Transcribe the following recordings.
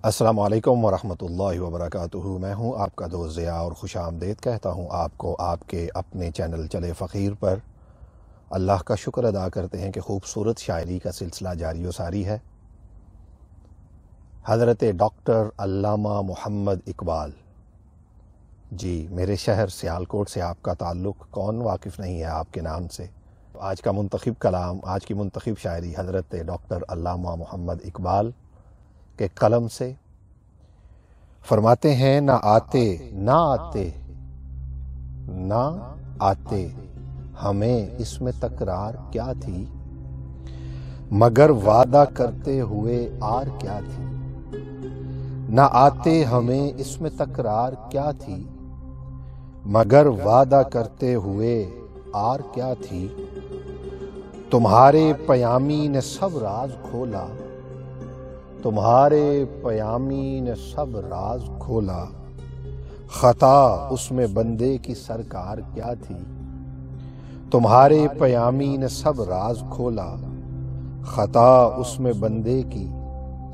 السلام علیکم ورحمۃ اللہ وبرکاتہ۔ میں ہوں آپ کا دوست ضیاء اور خوش آمدید کہتا ہوں آپ کو آپ کے اپنے چینل چلے فقیر پر۔ اللہ کا شکر ادا کرتے ہیں کہ خوبصورت شاعری کا سلسلہ جاری و ساری ہے۔ حضرت ڈاکٹر علامہ محمد اقبال جی، میرے شہر سیالکوٹ سے آپ کا تعلق کون واقف نہیں ہے آپ کے نام سے۔ آج کا منتخب کلام، آج کی منتخب شاعری حضرت ڈاکٹر علامہ محمد اقبال کے قلم سے۔ فرماتے ہیں نہ آتے ہمیں اس میں تکرار کیا تھی، مگر وعدہ کرتے ہوئے آر کیا تھی۔ نہ آتے ہمیں اس میں تکرار کیا تھی، مگر وعدہ کرتے ہوئے آر کیا تھی۔ تمہارے پیامی نے سب راز کھولا، تمہارے پیامی نے سب راز کھولا، خطا اس میں بندے کی سرکار کیا تھی۔ تمہارے پیامی نے سب راز کھولا، خطا اس میں بندے کی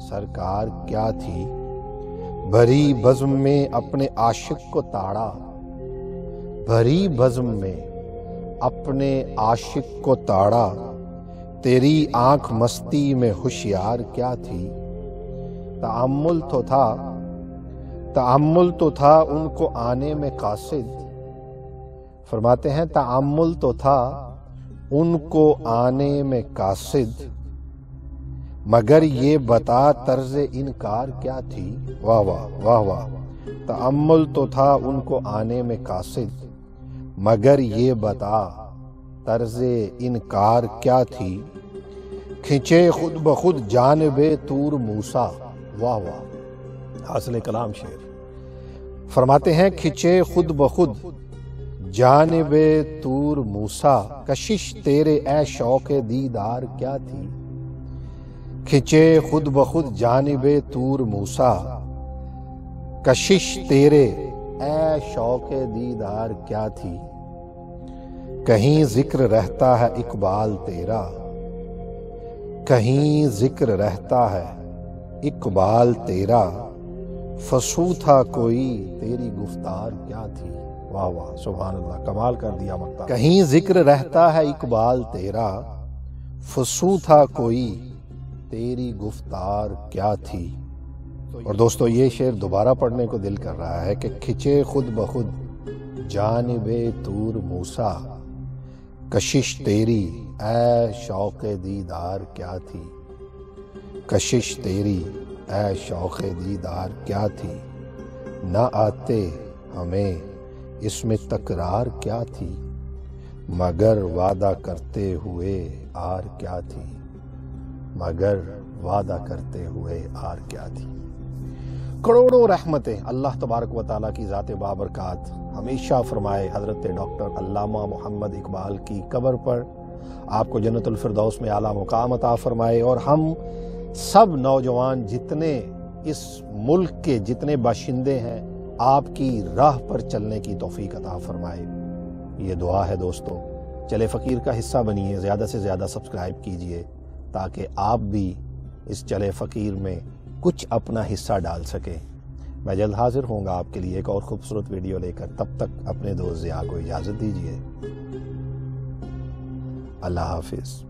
سرکار کیا تھی۔ بھری بزم میں اپنے عاشق کو تاڑا، بھری بزم میں اپنے عاشق کو تاڑا، تیری آنکھ مستی میں ہوشیار کیا تھی۔ تأمل تو تھا ان کو آنے میں قاصد، فرماتے ہیں تأمل تو تھا ان کو آنے میں قاصد، مگر یہ بتا طرز انکار کیا تھی۔ واہ واہ واہ واہ۔ تأمل تو تھا ان کو آنے میں قاصد، مگر یہ بتا طرز انکار کیا تھی۔ کھنچے خود بخود جانب طور موسیٰ، واہ واہ، حاصل کلام شعر۔ فرماتے ہیں کھنچے خود بخود جانب طور موسیٰ، کشش تیرے اے شوق دیدار کیا تھی۔ کھنچے خود بخود جانب طور موسیٰ، کشش تیرے اے شوق دیدار کیا تھی۔ کہیں ذکر رہتا ہے اقبال تیرا، کہیں ذکر رہتا ہے اقبال تیرا، فسوں تھا کوئی تیری گفتار کیا تھی۔ واہ واہ، سبحان اللہ، کمال کر دیا مقطع۔ کہیں ذکر رہتا ہے اقبال تیرا، فسوں تھا کوئی تیری گفتار کیا تھی۔ اور دوستو یہ شعر دوبارہ پڑھنے کو دل کر رہا ہے کہ کھنچے خود بخود جانب طور موسیٰ، کشش تیری اے شوق دیدار کیا تھی۔ کشش تیری اے شوق دیدار کیا تھی۔ نہ آتے ہمیں اس میں تکرار کیا تھی، مگر وعدہ کرتے ہوئے آر کیا تھی، مگر وعدہ کرتے ہوئے آر کیا تھی۔ کروڑوں رحمتیں اللہ تبارک و تعالیٰ کی ذات بابرکات ہمیشہ فرمائے حضرت ڈاکٹر علامہ محمد اقبال کی قبر پر، آپ کو جنت الفردوس میں اعلیٰ مقام عطا فرمائے، اور ہم سب نوجوان جتنے اس ملک کے جتنے باشندے ہیں آپ کی راہ پر چلنے کی توفیق عطا فرمائے۔ یہ دعا ہے دوستو۔ چلے فقیر کا حصہ بنیے، زیادہ سے زیادہ سبسکرائب کیجئے تاکہ آپ بھی اس چلے فقیر میں کچھ اپنا حصہ ڈال سکیں۔ میں جلد حاضر ہوں گا آپ کے لیے ایک اور خوبصورت ویڈیو لے کر، تب تک اپنے دوست ضیاء کو اجازت دیجئے۔ اللہ حافظ۔